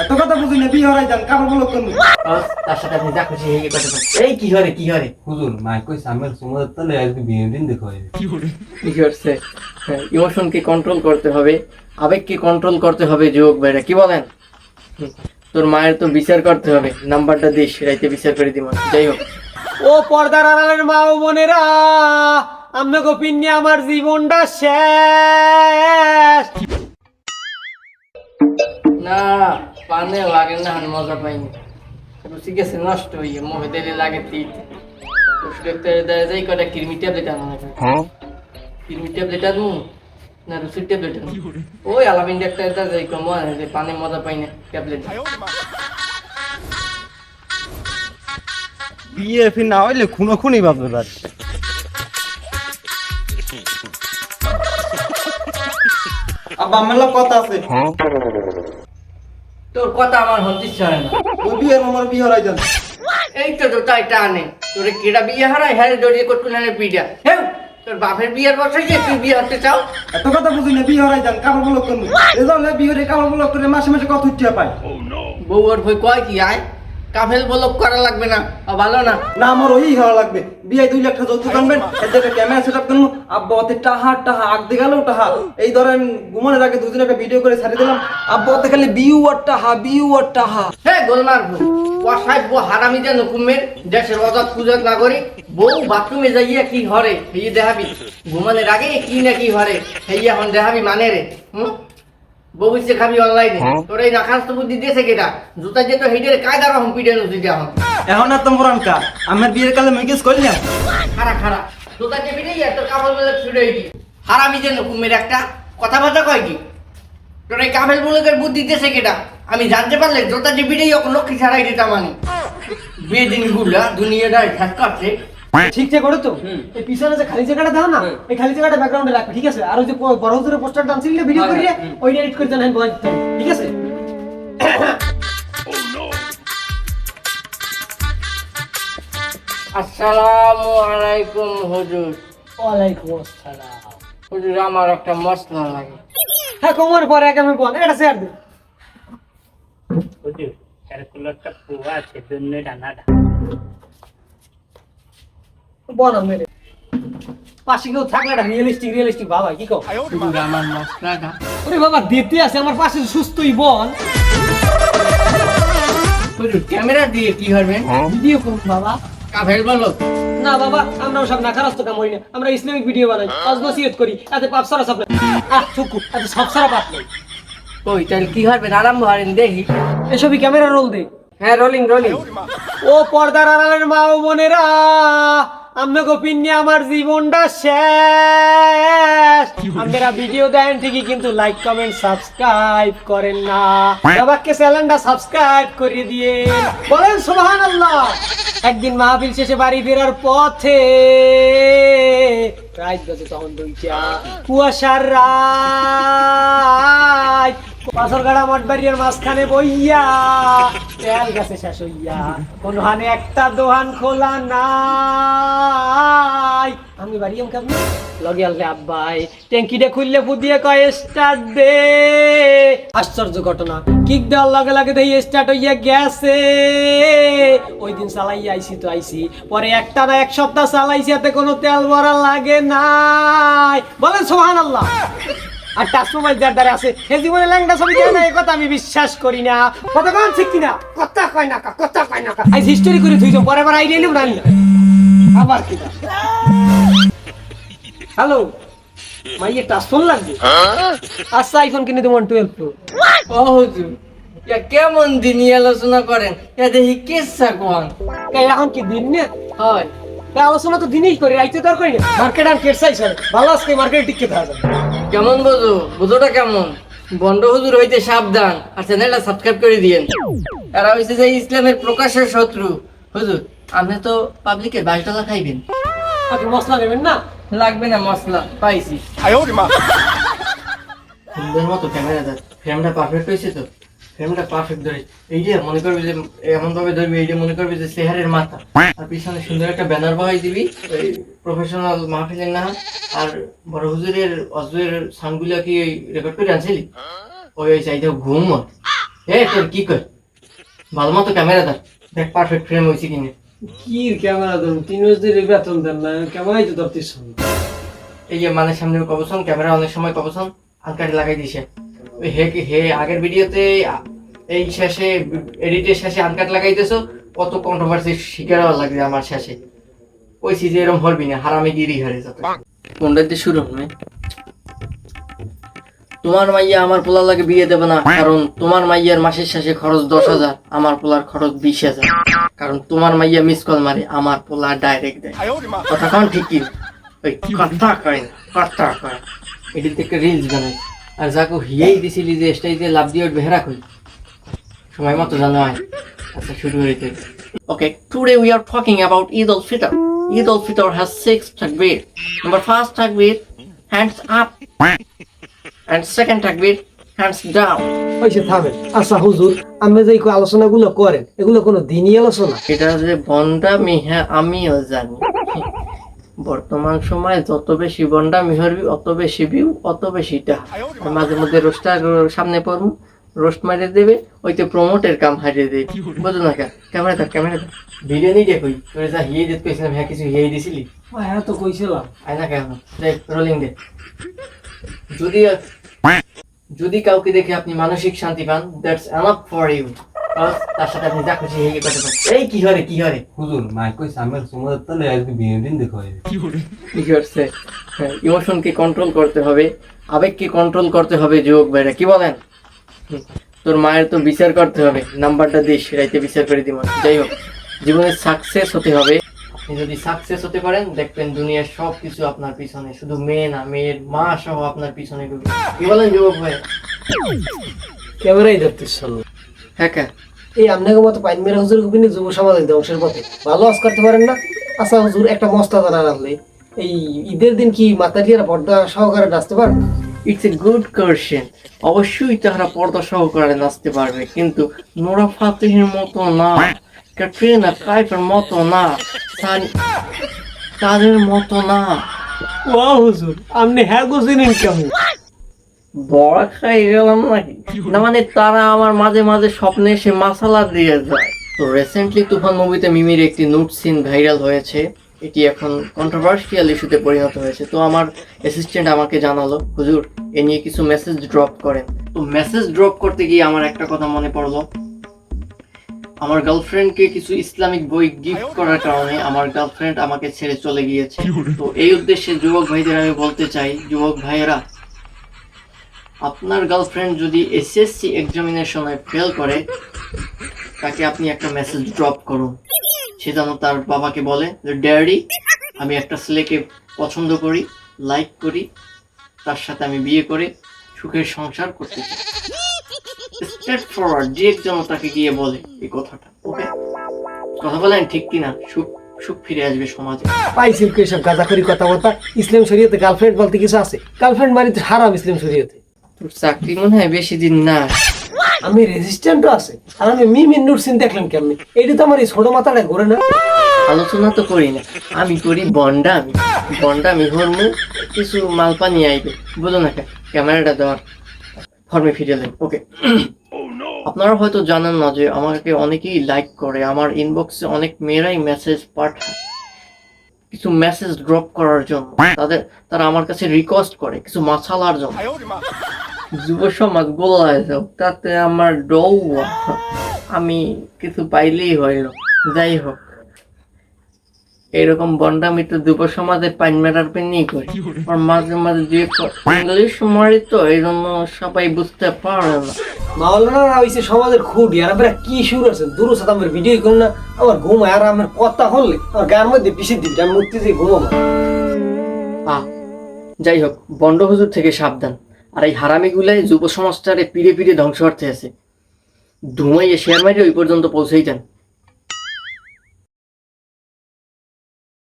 এত কথা বুঝি না বিয়ে হরাই যান কাপড় বলক করবো তার সাথে আপনি যা খুশি হয়ে কথা এই কি হরে হুজুর মাই কই সামের সময় তাহলে আজকে বিয়ে দিন দেখো কি করছে ইমোশনকে কন্ট্রোল করতে হবে, আবেগকে কন্ট্রোল করতে হবে। যুবক ভাইরা কি বলেন? তোর মায়ের তো বিচার করতে হবে, নাম্বারটা দিস, রাইতে বিচার করে দিব। যাই হোক, ও পর্দার আড়ালের মা ও বোনেরা, আমরা গোপিন নিয়ে আমার জীবনটা শেষ। না পানে লাগে না, মজা পাইনি, ঠিক আছে, নষ্ট হইয়া মুখে দিলে লাগে তিত। যাই কটা কিরমি ট্যাবলেট আনা লাগবে। কিরমি ট্যাবলেট আনু না রুসির ট্যাবলেট আনু? ওই আলামিন ডাক্তার যাই কম পানে মজা পাই না ট্যাবলেট। বিয়ে ফির না হইলে খুনো খুনি বাপরে বাপ। আব্বা আমার লগে কথা আছে। তোর কথা আমার হতে চায় না। ওই বিয়ের আমার বিয়ে হরাই যান। এই তো তাই টানে তোরে কেডা বিয়ে হারাই হ্যাঁ দড়িয়ে কটকুন হানে পিডা। হ্যাঁ তোর বাপের বিয়ের বছর যে তুই বিয়ে হতে চাও? এত কথা বুঝি না বিয়ে হরাই যান কাপড় বলক করবো। এজলে বিয়ে হরে কাপড় বলক করে মাসে মাসে কত উঠিয়া পায়। বউ আর ভই কয় কি আয় কাফেল বলক করা লাগবে না, ভালো না? না আমার ওই হওয়া লাগবে। বিয়ে 2 লাখ টাকা যৌতুক আনবেন, এর জায়গায় ক্যামেরা সেটআপ করবো। আব্বা ওতে টাহা আগতে গেল টাহা। এই ধরেন ঘুমানোর আগে দুদিন একটা ভিডিও করে ছাড়ি দিলাম। আব্বা ওতে খালি বিউ আর টাহা। হ্যাঁ গোলমার বউ ওয়াসাই বউ হারামি যেন কুমের দেশের অজাত পূজাত না করি। বউ বাথরুমে যাইয়া কি হরে এই দেখাবি, ঘুমানোর আগে কি না কি হরে সেই এখন দেখাবি মানে রে। বউ ইচ্ছে খাবি অনলাইনে, তোর এই নাখাস্ত বুদ্ধি দিয়েছে কেটা? জুতা যেত হেঁটে কায়দার রকম পিটে নুসি এখন। এখন আর তো মোরান কা আমার বিয়ের কালে মেকেজ করলি না। খারা জুতা যে পিটে তোর কাপড় বলে ছুটে হইকি হারামি যেন কুমের একটা কথাবার্তা কয় কি? তোর এই কাফেল বলকের বুদ্ধি দিয়েছে কেটা? আমি জানতে পারলে জোতা যে পিটেই লক্ষ্মী ছাড়াই দিতাম আমি। বেদিন গুলা দুনিয়াটা ঠাস করছে। ঠিকঠাক করে তো এই পিছনে যে খালি জায়গাটা দাও না, এই খালি জায়গাটা ব্যাকগ্রাউন্ডে রাখবে, ঠিক আছে? আর ওই যে বড় হুজুরের পোস্টারটা আনছিল ভিডিও করিয়ে ওই এডিট করে দেন, বল ঠিক আছে? আসসালামু আলাইকুম হুজুর। ওয়ালাইকুম আসসালাম। হুজুর আমার একটা মশলা লাগে। হ্যাঁ কোমর পরে আমি বল এটা শেয়ার দে। হুজুর ক্যালকুলেটরটা পুরো আছে জন্য ডানাটা বল মেরে পাশে কেউ থাকলে এটা রিয়েলিস্টিক বাবা কি কও? হুজুর আমার মশলাটা। ওরে বাবা দিতে আছে আমার পাশে সুস্থই বল। হুজুর ক্যামেরা দিয়ে কি করবেন? ভিডিও করুন বাবা। কাফেল বলো না বাবা, আমরা সব নাকারস্থ কাম করি না, আমরা ইসলামিক ভিডিও বানাই, নসিহত করি, এতে পাপ সারা সব থুকু, এতে সব সারা পাপ নেই। কই তাহলে কি করবেন? আরম্ভ করেন দেখি। এসবই ক্যামেরা রোল দে। হ্যাঁ রোলিং। ও পর্দার আড়ালের মা ও বোনেরা, আমরা গোপিন নিয়ে আমার জীবনটা শেষ। আপনারা ভিডিও দেন ঠিকই কিন্তু লাইক কমেন্ট সাবস্ক্রাইব করেন না। বাবাকে চ্যানেলটা সাবস্ক্রাইব করে দিয়ে বলেন সুবহানাল্লাহ। একদিন মাহফিল শেষে বাড়ি ফেরার পথে রাত বাজে তখন 2টা, কুয়াশার রাত, পাথর গাড়া মঠ বাড়ির মাঝখানে বইয়া তেল গাছে শেষ হইয়া কোনখানে একটা দোকান খোলা নাই। আমি বাড়ি কেমন লগে আললে আব্বাই ট্যাঙ্কিটা খুললে ফুদিয়ে কয় স্টার্ট দে। আশ্চর্য ঘটনা, কিক দেওয়ার লগে লগে দেখি স্টার্ট হইয়া গেছে। ওই দিন চালাই আইছি পরে একটা না 1 সপ্তাহ চালাইছি, এতে কোনো তেল ভরা লাগে নাই। বলেন সুবহানাল্লাহ। আর টাচ মোবাইল যার দ্বারা আছে হে জীবনে ল্যাংটা ছবি দেয় না, এই কথা আমি বিশ্বাস করি না। কথা কন ঠিক কিনা? কথা কয় না আজ হিস্টোরি করে থুইছো, পরে আবার আইডিয়া নিব না আবার কিনা। হ্যালো মাইয়ে টাচ ফোন লাগবে? আচ্ছা আইফোন কিনে দেবো 12 প্রো। ও হুজুর কেমন দিন আলোচনা করেন? দেখি কেসা কোন এখন কি দিন না হয়? আলোচনা তো দিনেই করি, রাইতে তো আর করি না। মার্কেট আর কেট চাইছে ভালো, আজকে মার্কেটে টিকে থাকা কেমন বোঝোটা কেমন? বন্ড হুজুর হইতে সাবধান, আর চ্যানেলটা সাবস্ক্রাইব করে দিয়েন। এরা হইছে যে ইসলামের প্রকাশের শত্রু। হুজুর আপনি তো পাবলিকের $22 খাইবেন। আপনি মশলা নেবেন না? লাগবে না মশলা, পাইছি। সুন্দর মতো ক্যামেরা দেন, ফ্রেমটা পারফেক্ট হয়েছে তো? ফ্রেমটা পারফেক্ট ধরে এই যে মনে করবি যে এমন ভাবে ধরবি, এই যে মনে করবি যে চেহারের মাথা, আর পিছনে সুন্দর একটা ব্যানার বহাই দিবি ওই প্রফেশনাল মাহফিলের না। আর বড় হুজুরের অজুরের সানগুলা কি রেকর্ড করে আনছিলি? ওই চাইতে ঘুম হে তোর কি কর ভালো মতো ক্যামেরা দেখ দেখ পারফেক্ট ফ্রেম হয়েছে কিনে কি ক্যামেরা দেন 3 মাস ধরে বেতন দেন না ক্যামেরাই তো ধরতেছ এই যে মানে সামনে কবসন ক্যামেরা অনেক সময় কবসন আনকাট লাগাই দিছে ওই হে আগের ভিডিওতে এই শেষে এডিটের শেষে আনকাট লাগাইতেছো কত কন্ট্রোভার্সি শিকার হওয়া লাগবে আমার শেষে কইছি যে এরকম হরবি না হারামি গিরি হারে যত কোনটা দিয়ে শুরু হবে তোমার মাইয়া আমার পোলা লাগে বিয়ে দেবে না কারণ তোমার মাইয়ার মাসের শেষে খরচ 10,000 আমার পোলার খরচ 20,000 কারণ তোমার মাইয়া মিস কল মারে আমার পোলা ডাইরেক্ট দেয় কথা কোন ঠিক কি ওই কথা কয় এটি থেকে রিলস বানাই আর যাকে হিয়েই দিছিলি যে স্টেজে লাভ দিয়ে বেহরা কই সময় মতো জানো হয় আচ্ছা শুরু হইতে okay today we are talking about Eid ul Fitr Eid ul Fitr has 6 তাকবীর নাম্বার ফার্স্ট তাকবীর hands up and second takbir hands down ওইসে থামেন আচ্ছা হুজুর আপনি যে এই আলোচনাগুলো করেন এগুলো কোনো দিনই আলোচনা এটা যে বন্ডামি হ্যাঁ আমিও জানি বর্তমান সময়ে যত বেশি বন্ডামি হরবি অত বেশি ভিউ অত বেশি টাকা মাঝে মধ্যে রোস্টার সামনে পড়বো রোস্ট মারিয়ে দেবে ওইতে প্রমোটের কাম হারিয়ে দেবে বুঝো না ক্যামেরা ভিডিও নিয়ে দেখই তোর যা হিয়ে দিতে কইছিলাম হ্যাঁ কিছু হিয়ে দিছিলি হ্যাঁ তো কইছিলাম আয় না কেন দেখ রোলিং দে যদি কাউকে দেখে আপনি মানসিক শান্তি পান দ্যাটস এনাফ ফর ইউ তার সাথে আপনি যা খুশি হেগে করতে পারেন এই কি হরে হুজুর মাই কই সামেল সমুদ্র তলে আজকে বিনোদন দেখো কি করছে ইমোশনকে কন্ট্রোল করতে হবে আবেগকে কন্ট্রোল করতে হবে যুবক ভাইরা কি বলেন তোর মায়ের তো বিচার করতে হবে নাম্বারটা দিস রাইতে বিচার করে দিব যাই হোক জীবনে সাকসেস হতে হবে আপনি যদি সাকসেস হতে পারেন দেখবেন দুনিয়ার সব কিছু আপনার পিছনে শুধু মেয়ে না মেয়ের মা সহ আপনার পিছনে ঘুরবে কি বলেন যুবক ভাই ক্যামেরাই ধরতেছ হ্যাঁ এই আপনাকে মতো পাইন মেরা হুজুর গুপিনি যুব সমাজের ধ্বংসের পথে ভালো আজ করতে পারেন না আচ্ছা হুজুর একটা মস্তা জানা রাখলে এই ঈদের দিন কি মাতারিয়ারা পর্দা সহকারে নাচতে পারবে ইটস এ গুড কোয়েশ্চেন অবশ্যই তারা পর্দা সহকারে নাচতে পারবে কিন্তু নোরা ফাতেহের মতো না ক্যাটরিনা কাইফের মতো না তাদের মতো না ও হুজুর আপনি হ্যাঁ গুছিলেন কেমন বড় খাই গেলাম নাকি না মানে তারা আমার মাঝে মাঝে স্বপ্নে এসে মাসালা দিয়ে যায় তো রিসেন্টলি তুফান মুভিতে মিমির একটি নুট সিন ভাইরাল হয়েছে এটি এখন কন্ট্রোভার্সিয়াল ইস্যুতে পরিণত হয়েছে তো আমার অ্যাসিস্ট্যান্ট আমাকে জানালো হুজুর এ নিয়ে কিছু মেসেজ ড্রপ করেন তো মেসেজ ড্রপ করতে গিয়ে আমার একটা কথা মনে পড়লো আমার গার্লফ্রেন্ডকে কিছু ইসলামিক বই গিফট করার কারণে আমার গার্লফ্রেন্ড আমাকে ছেড়ে চলে গিয়েছে তো এই উদ্দেশ্যে যুবক ভাইদের আমি বলতে চাই যুবক ভাইয়েরা আপনার গার্লফ্রেন্ড যদি এসএসসি এক্সামিনেশনে ফেল করে তাকে আপনি একটা মেসেজ ড্রপ করুন সে যেন তার বাবাকে বলে যে ড্যাডি আমি একটা ছেলেকে পছন্দ করি লাইক করি তার সাথে আমি বিয়ে করে সুখের সংসার করতে চাই স্ট্রেট ফরওয়ার্ড যে একজন তাকে গিয়ে বলে এই কথাটা ওকে কথা বলেন ঠিক কিনা সুখ ফিরে আসবে সমাজে পাইছিল কি সব গাঁজাখড়ি কথাবার্তা ইসলাম শরীয়তে গার্লফ্রেন্ড বলতে কিছু আছে গার্লফ্রেন্ড মানে তো হারাম ইসলাম শরীয়তে তোর চাকরি মনে হয় বেশি দিন না আমি রেজিস্ট্যান্টও আছে আর আমি মিমিন নুট সিন দেখলাম কেমনি এইটা তো আমার এই ছোট মাথাটা ঘুরে না আলোচনা তো করি না আমি করি বন্ডামি হরমু কিছু মাল পানি আইবে বুঝো না ক্যামেরাটা দেওয়ার ফর্মে ফিরে এলেন ওকে আপনারা হয়তো জানেন না যে আমাকে অনেকেই লাইক করে আমার ইনবক্সে অনেক মেয়েরাই মেসেজ পাঠায় কিছু মেসেজ ড্রপ করার জন্য তারা আমার কাছে রিকোয়েস্ট করে কিছু মাছালার জন্য যুব সমাজ গোলায় যাও তাতে আমার ডৌ আমি কিছু পাইলেই হইল যাই হোক এরকম বন্ডামি তো যুব সমাজের পাইন মেটার পেনেই করি আর মাঝে মাঝে যে ইংলিশ মারি তো এই জন্য সবাই বুঝতে পারে না মাওলানা হইছে সমাজের খুঁটি আর আমরা কি শুরু আছে দূর সাথে আমার ভিডিও করুন না আমার ঘুম আর আমার কথা হলে আমার গার মধ্যে পিছিয়ে দিবি আমি মুক্তি দিয়ে ঘুমাবো যাই হোক বন্ড হুজুর থেকে সাবধান আর এই হারামি গুলাই যুব সমাজটারে পিড়ে ধ্বংস করতে আছে ধুমাইয়ে শেয়ার মারি ওই পর্যন্ত পৌঁছেই যান